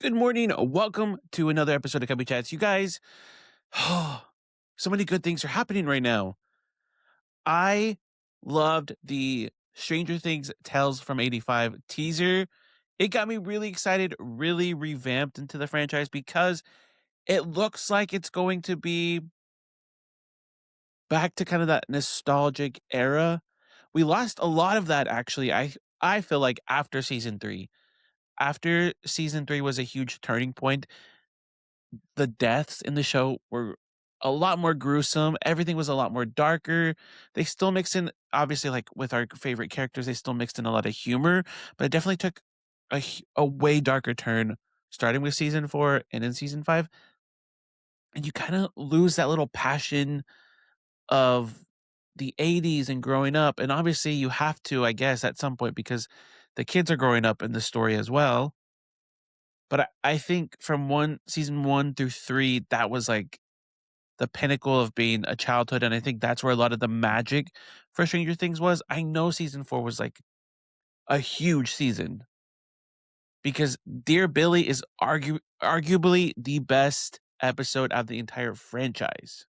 Good morning. Welcome to another episode of Cubbie Chats. You guys, so many good things are happening right now. I loved the Stranger Things Tales from 85 teaser. It got me really excited, really revamped into the franchise because it looks like it's going to be back to kind of that nostalgic era. We lost a lot of that actually. I feel like after season 3. After season 3 was a huge turning point. The deaths in the show were a lot more gruesome. Everything was a lot more darker. They still mixed in, obviously, like with our favorite characters, they still mixed in a lot of humor, but it definitely took a way darker turn starting with season 4 and in season 5. And you kind of lose that little passion of the 80s and growing up. And obviously, you have to, I guess, at some point because the kids are growing up in the story as well. But I think from season 1 through 3, that was like the pinnacle of being a childhood, and I think that's where a lot of the magic for Stranger Things was. I know season 4 was, like, a huge season because Dear Billy is arguably the best episode of the entire franchise,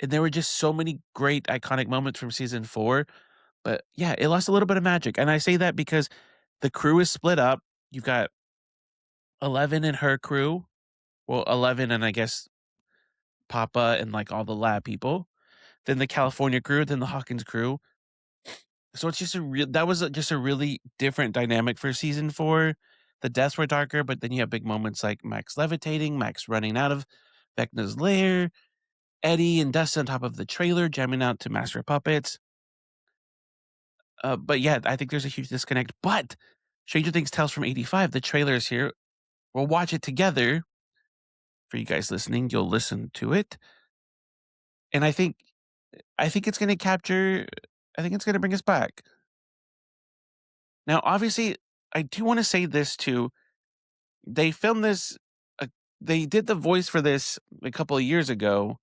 and there were just so many great iconic moments from season 4, but, yeah, it lost a little bit of magic, and I say that because the crew is split up. You've got Eleven and her crew, well, 11 and I guess Papa and, like, all the lab people, then the California crew, then the Hawkins crew. So it's just just a really different dynamic for season 4. The deaths were darker, but then you have big moments like Max levitating, Max running out of Vecna's lair, Eddie and Dustin on top of the trailer jamming out to Master of Puppets. But yeah, I think there's a huge disconnect. But Stranger Things Tales from 85, the trailer is here. We'll watch it together. For you guys listening, you'll listen to it. And I think it's gonna capture I think it's gonna bring us back. Now, obviously, I do wanna say this too. They filmed this uh, they did the voice for this a couple of years ago.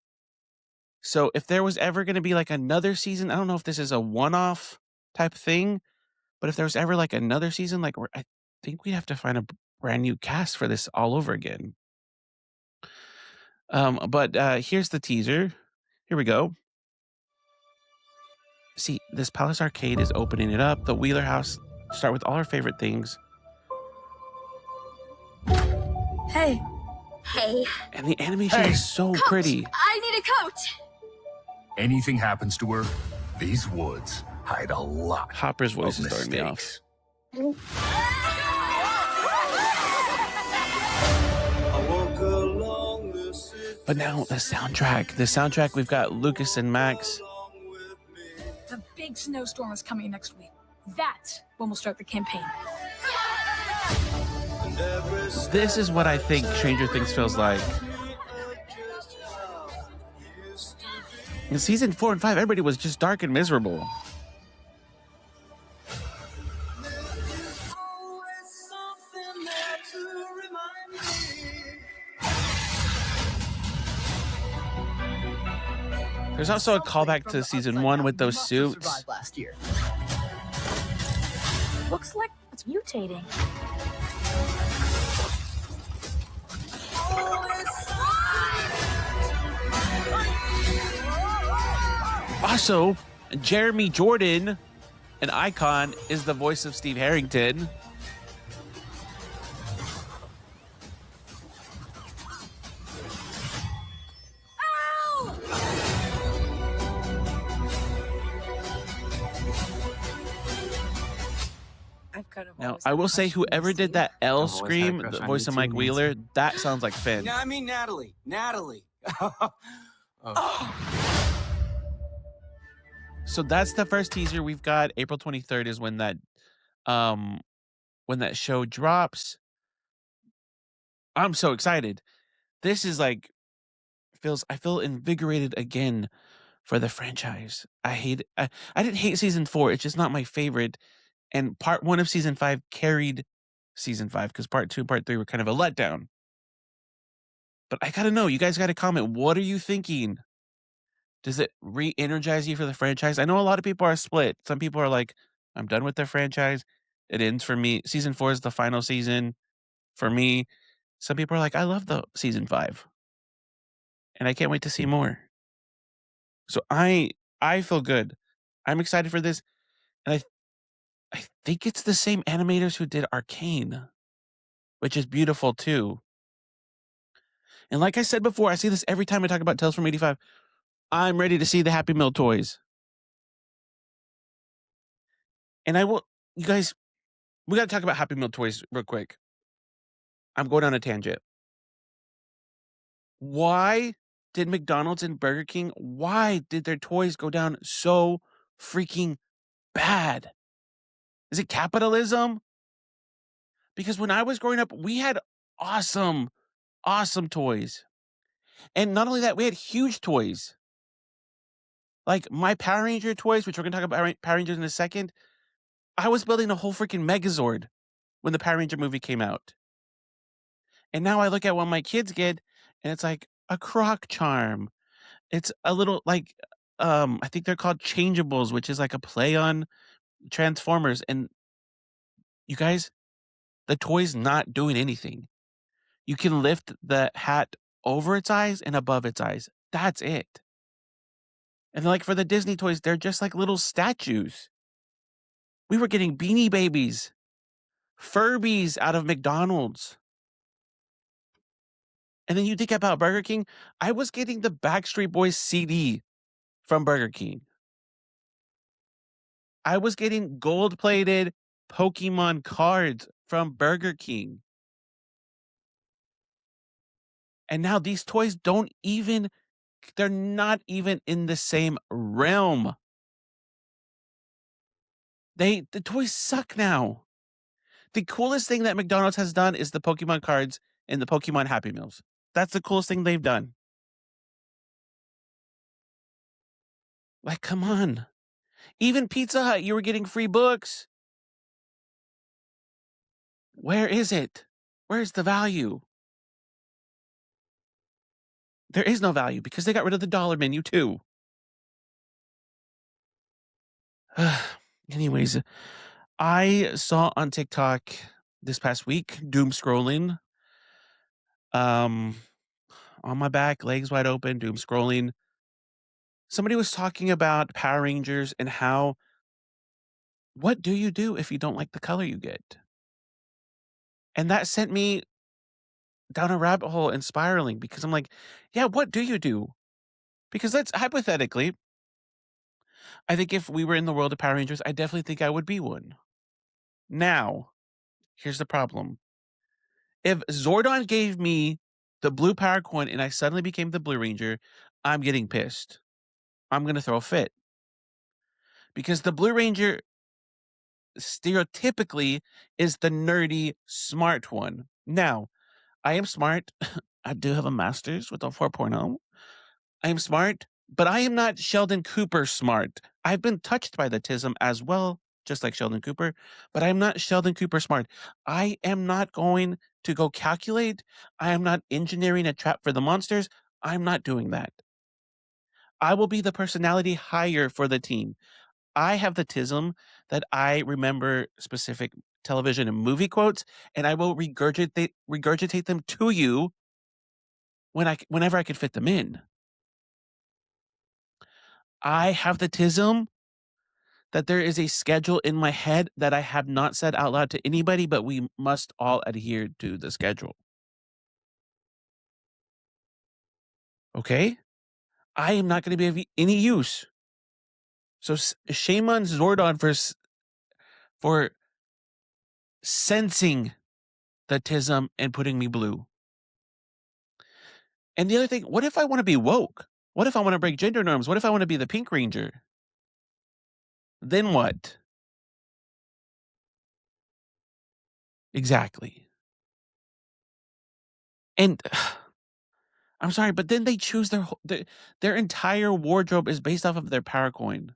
So if there was ever gonna be, like, another season, I don't know if this is a one-off type thing, but if there was ever, like, another season, like, where I think we'd have to find a brand new cast for this all over again. But here's the teaser. Here we go. See, this Palace Arcade is opening it up. The Wheeler House start with all our favorite things. Hey. Hey. And the animation Hey. is so Coach, pretty. I need a coat. Anything happens to her, these woods hide a lot Hopper's voice of is throwing me off. mistakes. But now the soundtrack. The soundtrack, we've got Lucas and Max. The big snowstorm is coming next week. That's when we'll start the campaign. This is what I think Stranger Things feels like. In season 4 and 5, everybody was just dark and miserable. There's also a callback to season 1 with those suits. Last year. Looks like it's mutating. Also, Jeremy Jordan, an icon, is the voice of Steve Harrington. Now, I will say, whoever did that L always had a scream, crush the on voice you of too, Mike Nancy. Wheeler, that sounds like Finn. No, I mean Natalie. Natalie. So that's the first teaser we've got. April 23rd is when that show drops. I'm so excited. This is like I feel invigorated again for the franchise. I didn't hate season 4. It's just not my favorite. And part 1 of season 5 carried season 5 because part 2 and part 3 were kind of a letdown. But I gotta know, you guys gotta comment. What are you thinking? Does it re-energize you for the franchise? I know a lot of people are split. Some people are like, I'm done with the franchise. It ends for me. Season 4 is the final season. For me, some people are like, "I love the season 5, and I can't wait to see more." So I feel good. I'm excited for this, and I think it's the same animators who did Arcane, which is beautiful too. And like I said before, I see this every time I talk about Tales from 85. I'm ready to see the Happy Meal toys. And I will you guys, we gotta talk about Happy Meal toys real quick. I'm going on a tangent. Why did McDonald's and Burger King, why did their toys go down so freaking bad? Is it capitalism? Because when I was growing up, we had awesome, awesome toys. And not only that, we had huge toys. Like my Power Ranger toys, which we're gonna talk about Power Rangers in a second. I was building a whole freaking Megazord when the Power Ranger movie came out. And now I look at what my kids get, and it's like a croc charm. It's a little like I think they're called changeables, which is like a play on Transformers. And you guys, the toy's not doing anything. You can lift the hat over its eyes and above its eyes. That's it. And like for the Disney toys, they're just like little statues. We were getting Beanie Babies, Furbies out of McDonald's. And then you think about Burger King, I was getting the Backstreet Boys CD from Burger King. I was getting gold-plated Pokemon cards from Burger King. And now these toys they're not even in the same realm. The toys suck now. The coolest thing that McDonald's has done is the Pokemon cards and the Pokemon Happy Meals. That's the coolest thing they've done. Like, come on. Even Pizza Hut, you were getting free books. Where is it? Where's the value? There is no value because they got rid of the dollar menu too. Anyways, I saw on TikTok this past week, doom scrolling, um, on my back, legs wide open, doom scrolling. Somebody was talking about Power Rangers and how, what do you do if you don't like the color you get? And that sent me down a rabbit hole and spiraling because I'm like, yeah, what do you do? Because let's hypothetically, I think if we were in the world of Power Rangers, I definitely think I would be one. Now, here's the problem. If Zordon gave me the blue power coin and I suddenly became the Blue Ranger, I'm getting pissed. I'm going to throw a fit. Because the Blue Ranger stereotypically is the nerdy, smart one. Now, I am smart. I do have a master's with a 4.0. I am smart, but I am not Sheldon Cooper smart. I've been touched by the tism as well, just like Sheldon Cooper, but I'm not Sheldon Cooper smart. I am not going to go calculate. I am not engineering a trap for the monsters. I'm not doing that. I will be the personality hire for the team. I have the tism that I remember specific television and movie quotes, and I will regurgitate them to you whenever I can fit them in. I have the tism that there is a schedule in my head that I have not said out loud to anybody, but we must all adhere to the schedule. Okay? I am not going to be of any use. So shame on Zordon for sensing the tism and putting me blue. And the other thing, what if I want to be woke? What if I want to break gender norms? What if I want to be the Pink Ranger? Then what? Exactly. And I'm sorry, but then they choose their entire wardrobe is based off of their power coin.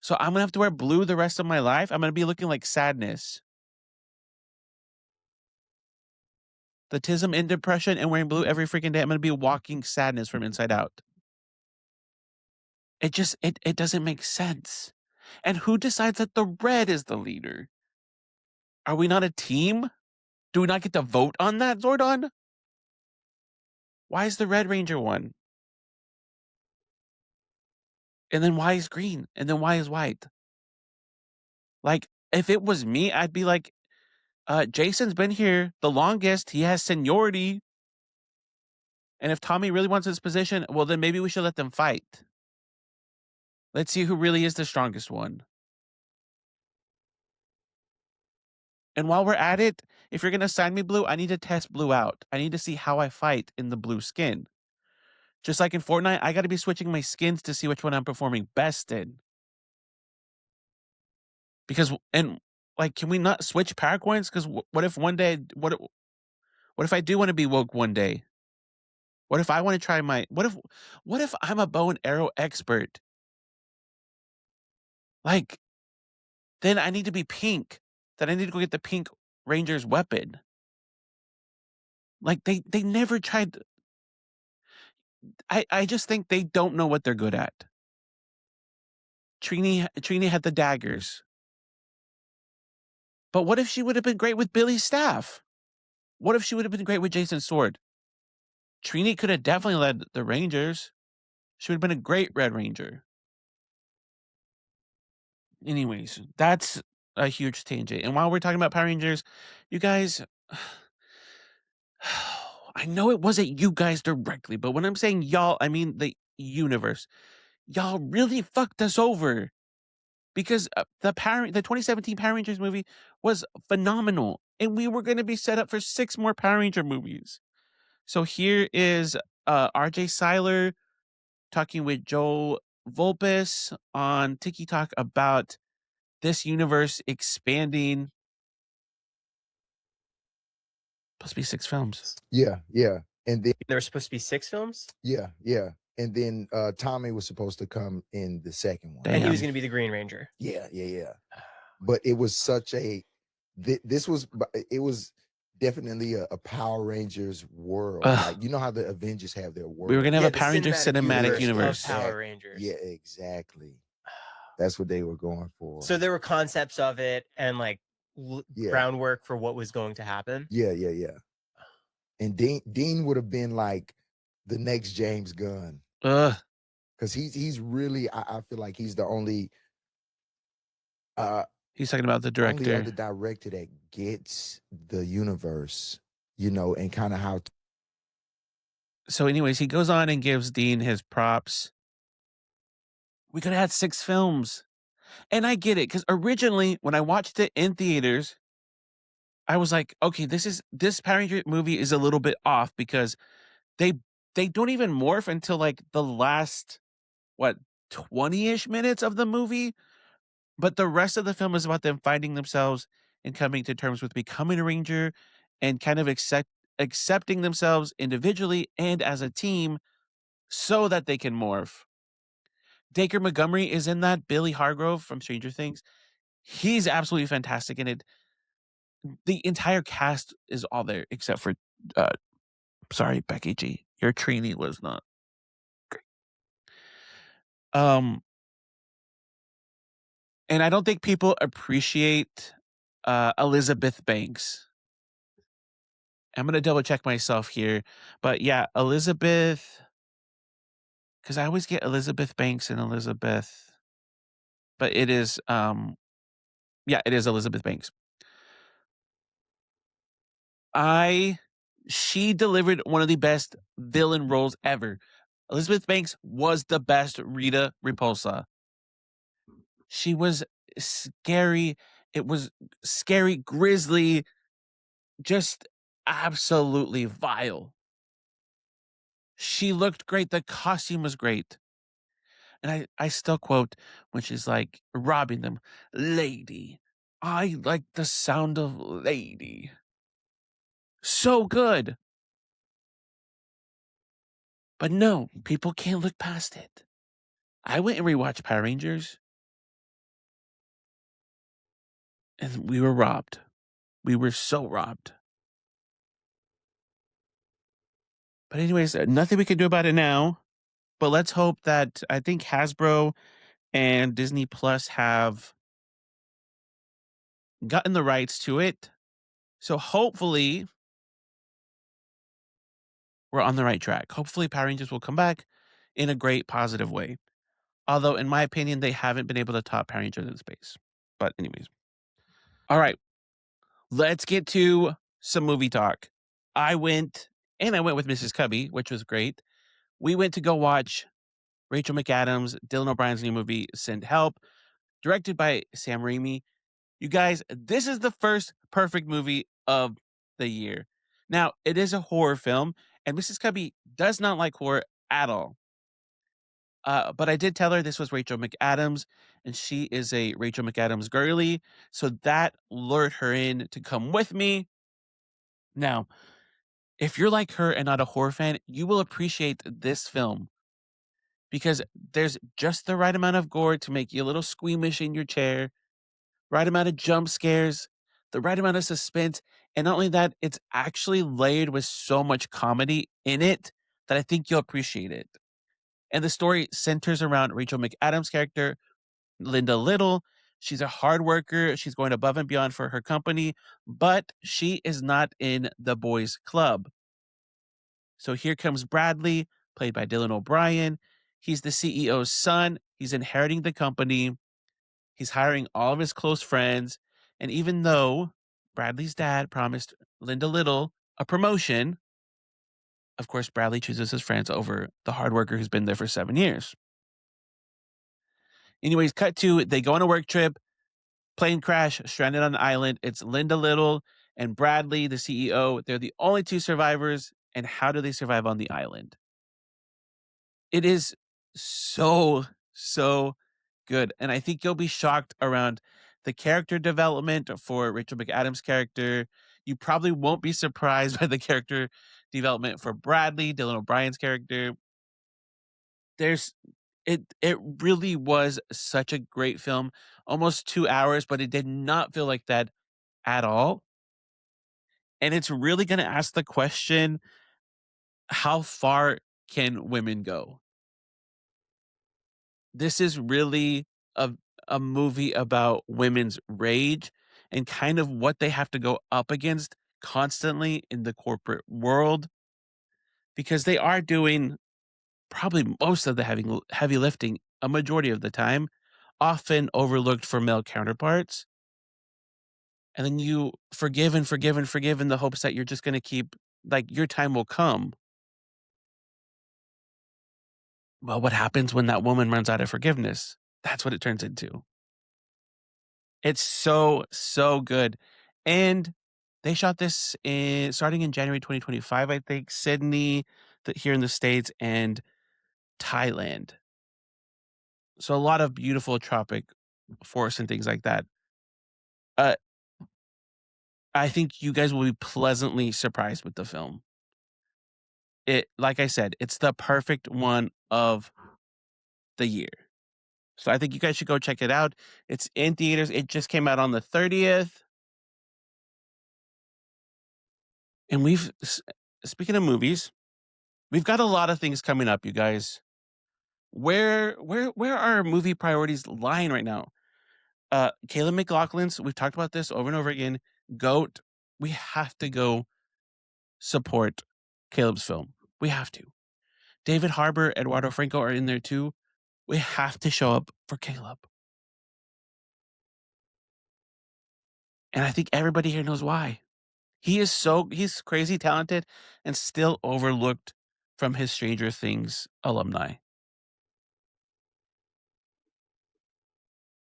So I'm gonna have to wear blue the rest of my life. I'm gonna be looking like sadness. The tism in depression and wearing blue every freaking day. I'm gonna be walking sadness from inside out. It doesn't make sense. And who decides that the red is the leader? Are we not a team? Do we not get to vote on that, Zordon? Why is the Red Ranger one? And then why is green? And then why is white? Like, if it was me, I'd be like, Jason's been here the longest. He has seniority. And if Tommy really wants his position, well, then maybe we should let them fight. Let's see who really is the strongest one. And while we're at it, if you're going to sign me blue, I need to test blue out. I need to see how I fight in the blue skin. Just like in Fortnite, I got to be switching my skins to see which one I'm performing best in. Because, and like, can we not switch paracorns? Because what if one day, what if I do want to be woke one day? What if I want to try what if I'm a bow and arrow expert? Like, then I need to be pink. Then I need to go get the pink Ranger's weapon. Like, they never tried. I just think they don't know what they're good at. Trini had the daggers. But what if she would have been great with Billy's staff? What if she would have been great with Jason's sword? Trini could have definitely led the Rangers. She would have been a great Red Ranger. Anyways, that's a huge tangent. And while we're talking about Power Rangers, you guys, I know it wasn't you guys directly, but when I'm saying y'all, I mean the universe. Y'all really fucked us over because the 2017 Power Rangers movie was phenomenal, and we were going to be set up for 6 more Power Ranger movies. So here is RJ Seiler talking with Joel Volpes on TikTok about this universe expanding. Supposed to be 6 films. Yeah. And then There were supposed to be 6 films? yeah. And then Tommy was supposed to come in the second one. And he was Damn. going to be the Green Ranger. Yeah. But it was such a it was definitely a Power Rangers world. Ugh. Like, you know how the Avengers have their world. We were gonna have Yeah, a Power the Ranger cinematic universe. of Power Rangers. Yeah, exactly. That's what they were going for. So there were concepts of it and like Yeah. groundwork for what was going to happen. Yeah. And Dean would have been like the next James Gunn. Because he's really, I feel like he's the only He's talking about the only director. other director that gets the universe, and kind of how. So anyways, he goes on and gives Dean his props. We could have had 6 films. And I get it, because originally when I watched it in theaters, I was like, okay, this Power Ranger movie is a little bit off because they don't even morph until like the last 20-ish minutes of the movie. But the rest of the film is about them finding themselves and coming to terms with becoming a ranger and kind of accepting themselves individually and as a team so that they can morph. Dacre Montgomery is in that. Billy Hargrove from Stranger Things. He's absolutely fantastic in it. The entire cast is all there except for, sorry, Becky G. Your Trini was not great. And I don't think people appreciate Elizabeth Banks. I'm going to double check myself here. But yeah, Elizabeth, because I always get Elizabeth Banks and Elizabeth. But it is, it is Elizabeth Banks. She delivered one of the best villain roles ever. Elizabeth Banks was the best Rita Repulsa. She was scary. It was scary, grisly, just absolutely vile. She looked great. The costume was great. And I still quote when she's like robbing them, "Lady, I like the sound of lady." So good. But no, people can't look past it. I went and rewatched Power Rangers. And we were robbed. We were so robbed. But anyways, nothing we can do about it now. But let's hope that I think Hasbro and Disney Plus have gotten the rights to it. So hopefully we're on the right track. Hopefully Power Rangers will come back in a great positive way. Although in my opinion, they haven't been able to top Power Rangers in space. But anyways. All right. Let's get to some movie talk. I went with Mrs. Cubbie, which was great. We went to go watch Rachel McAdams, Dylan O'Brien's new movie, Send Help, directed by Sam Raimi. You guys, this is the first perfect movie of the year. Now, it is a horror film, and Mrs. Cubbie does not like horror at all. But I did tell her this was Rachel McAdams, and she is a Rachel McAdams girly, so that lured her in to come with me. Now, if you're like her and not a horror fan, you will appreciate this film because there's just the right amount of gore to make you a little squeamish in your chair, right amount of jump scares, the right amount of suspense. And not only that, it's actually layered with so much comedy in it that I think you'll appreciate it. And the story centers around Rachel McAdams' character, Linda Little. She's a hard worker. She's going above and beyond for her company, but she is not in the boys' club. So here comes Bradley, played by Dylan O'Brien. He's the CEO's son. He's inheriting the company. He's hiring all of his close friends. And even though Bradley's dad promised Linda Little a promotion, of course, Bradley chooses his friends over the hard worker who's been there for 7 years. Anyways, cut to they go on a work trip, plane crash, stranded on an island. It's Linda Little and Bradley, the CEO. They're the only two survivors. And how do they survive on the island? It is so, so good. And I think you'll be shocked around the character development for Rachel McAdams' character. You probably won't be surprised by the character development for Bradley, Dylan O'Brien's character. It really was such a great film, almost 2 hours, but it did not feel like that at all. And it's really going to ask the question, how far can women go? This is really a a movie about women's rage and kind of what they have to go up against constantly in the corporate world because they are doing probably most of the heavy lifting a majority of the time, often overlooked for male counterparts. And then you forgive and forgive and forgive in the hopes that you're just going to keep like your time will come. Well, what happens when that woman runs out of forgiveness? That's what it turns into. It's so, so good. And they shot this starting in January 2025, I think, Sydney, here in the States, and Thailand. So a lot of beautiful tropic forests and things like that. Uh, I think you guys will be pleasantly surprised with the film. Like I said, it's the perfect one of the year. So I think you guys should go check it out. It's in theaters. It just came out on the 30th. And speaking of movies, we've got a lot of things coming up, you guys. Where are our movie priorities lying right now? Caleb McLaughlin's, we've talked about this over and over again. GOAT, we have to go support Caleb's film. We have to. David Harbour, Eduardo Franco are in there too. We have to show up for Caleb. And I think everybody here knows why. He's crazy talented and still overlooked from his Stranger Things alumni.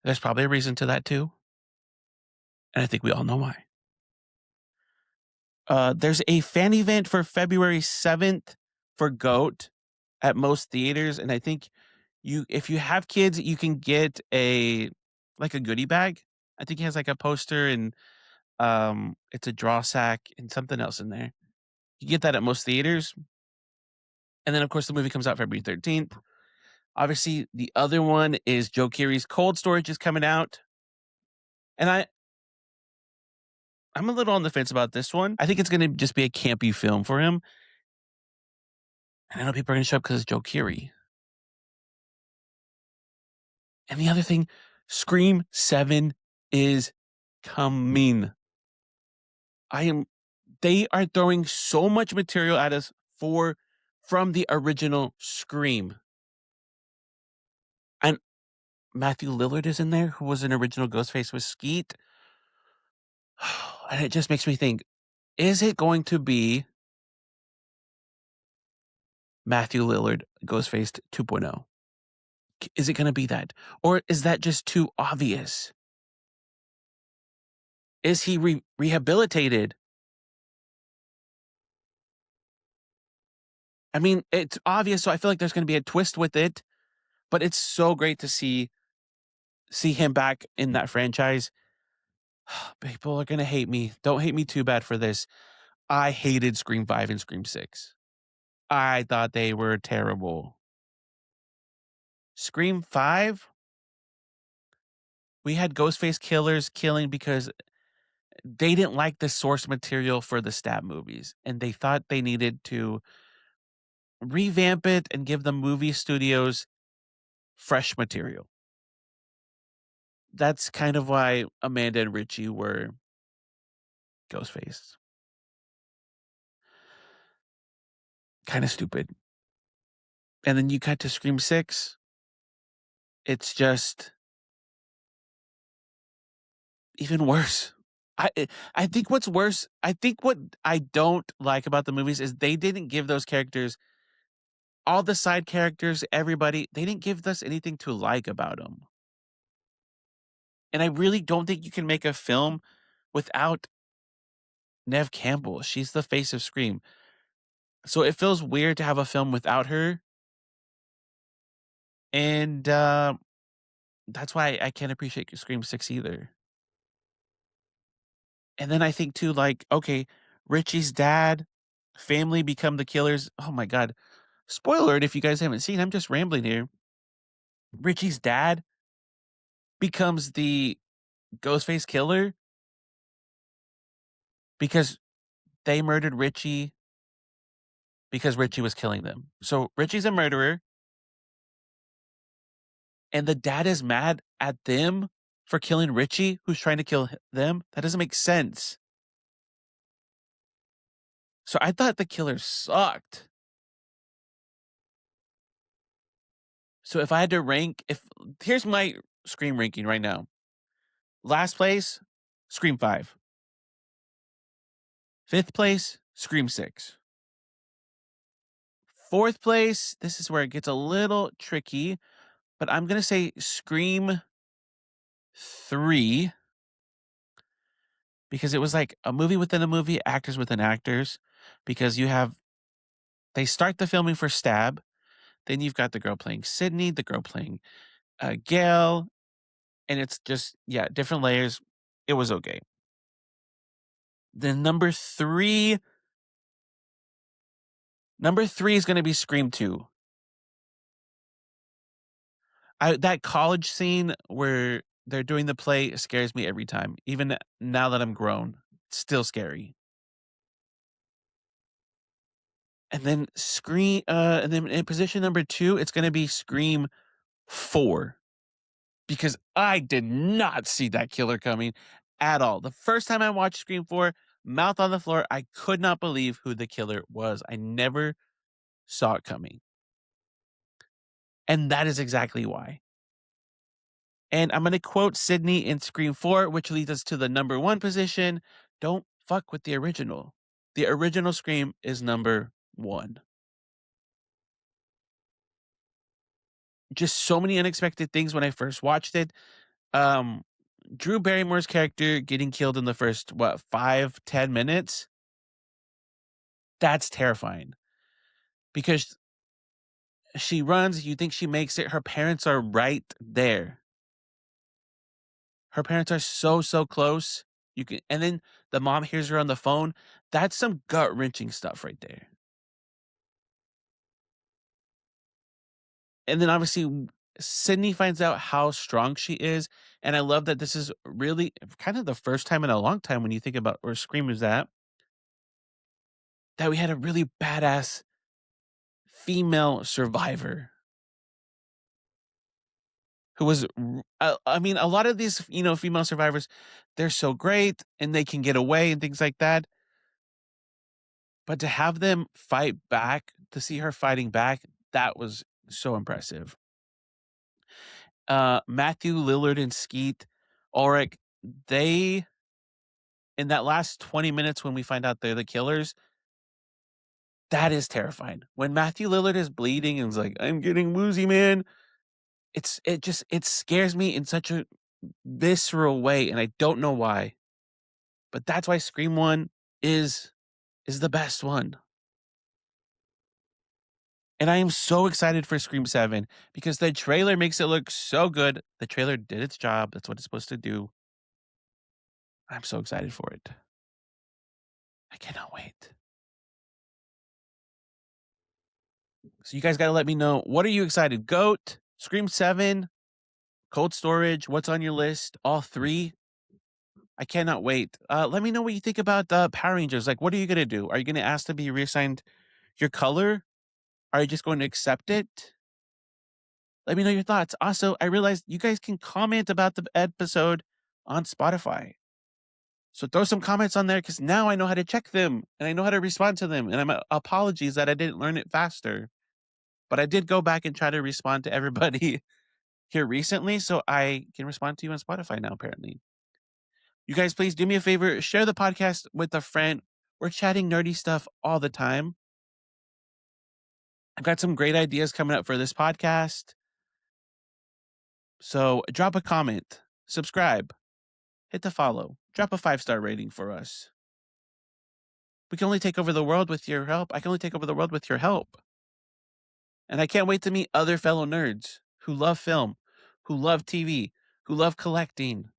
There's probably a reason to that too. And I think we all know why. There's a fan event for February 7th for GOAT at most theaters. And I think if you have kids, you can get a goodie bag. I think he has like a poster and it's a draw sack and something else in there. You get that at most theaters. And then of course the movie comes out February 13th. Obviously, the other one is Joe Keery's Cold Storage is coming out. And I'm a little on the fence about this one. I think it's going to just be a campy film for him. And I know people are going to show up because it's Joe Keery. And the other thing, Scream 7 is coming. They are throwing so much material at us from the original Scream. And Matthew Lillard is in there, who was an original Ghostface with Skeet. And it just makes me think, is it going to be Matthew Lillard Ghostface 2.0? Is it going to be that? Or is that just too obvious? Is he rehabilitated? I mean, it's obvious, so I feel like there's going to be a twist with it, but it's so great to see him back in that franchise. People are going to hate me. Don't hate me too bad for this. I hated Scream 5 and Scream 6. I thought they were terrible. Scream 5, we had Ghostface killers killing because they didn't like the source material for the Stab movies, and they thought they needed to revamp it and give the movie studios fresh material. That's kind of why Amanda and Richie were Ghostface. Kind of stupid. And then you cut to Scream 6. It's just even worse. I think what's worse, I think what I don't like about the movies is they didn't give those characters, all the side characters, everybody, they didn't give us anything to like about them. And I really don't think you can make a film without Neve Campbell. She's the face of Scream. So it feels weird to have a film without her. And that's why I can't appreciate Scream 6 either. And then I think too, like, okay, Richie's dad, family become the killers. Oh my God. Spoiler alert if you guys haven't seen, I'm just rambling here. Richie's dad becomes the Ghostface killer because they murdered Richie because Richie was killing them. So Richie's a murderer, and the dad is mad at them for killing Richie, who's trying to kill them. That doesn't make sense. So I thought the killer sucked. So if I had to rank, here's my Scream ranking right now. Last place, Scream 5. Fifth place, Scream 6. Fourth place, this is where it gets a little tricky, but I'm going to say Scream 3 because it was like a movie within a movie, actors within actors, because they start the filming for Stab, then you've got the girl playing Sydney, the girl playing Gail, and it's just, yeah, different layers. It was okay. Then number three is going to be Scream 2. That college scene where they're doing the play scares me every time. Even now that I'm grown, it's still scary. And then and then in position number 2, it's going to be Scream 4. Because I did not see that killer coming at all. The first time I watched Scream 4, mouth on the floor, I could not believe who the killer was. I never saw it coming. And that is exactly why. And I'm going to quote Sydney in Scream 4, which leads us to the number 1 position. Don't fuck with the original. The original Scream is number 1. Just so many unexpected things when I first watched it. Drew Barrymore's character getting killed in the first, 5-10 minutes? That's terrifying. Because she runs, you think she makes it, her parents are right there. Her parents are so close. And then the mom hears her on the phone. That's some gut-wrenching stuff right there. And then obviously Sydney finds out how strong she is, and I love that this is really kind of the first time in a long time when you think about where Scream is at, that we had a really badass female survivor who was I mean, a lot of these, female survivors, they're so great and they can get away and things like that. But to have them fight back, to see her fighting back, that was so impressive. Matthew Lillard and Skeet Ulrich, they in that last 20 minutes when we find out they're the killers, that is terrifying. When Matthew Lillard is bleeding and is like, "I'm getting woozy, man," it scares me in such a visceral way, and I don't know why. But that's why Scream 1 is the best one. And I am so excited for Scream 7 because the trailer makes it look so good. The trailer did its job. That's what it's supposed to do. I'm so excited for it. I cannot wait. So you guys got to let me know, what are you excited? GOAT, Scream 7, Cold Storage, what's on your list? All three? I cannot wait. Let me know what you think about Power Rangers. Like, what are you going to do? Are you going to ask to be reassigned your color? Are you just going to accept it? Let me know your thoughts. Also, I realized you guys can comment about the episode on Spotify. So throw some comments on there because now I know how to check them and I know how to respond to them. And apologies that I didn't learn it faster. But I did go back and try to respond to everybody here recently, so I can respond to you on Spotify now, apparently. You guys, please do me a favor, share the podcast with a friend. We're chatting nerdy stuff all the time. I've got some great ideas coming up for this podcast. So drop a comment, subscribe, hit the follow, drop a 5-star rating for us. We can only take over the world with your help. I can only take over the world with your help. And I can't wait to meet other fellow nerds who love film, who love TV, who love collecting.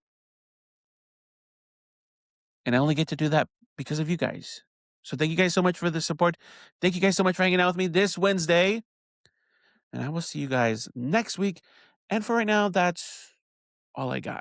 And I only get to do that because of you guys. So thank you guys so much for the support. Thank you guys so much for hanging out with me this Wednesday. And I will see you guys next week. And for right now, that's all I got.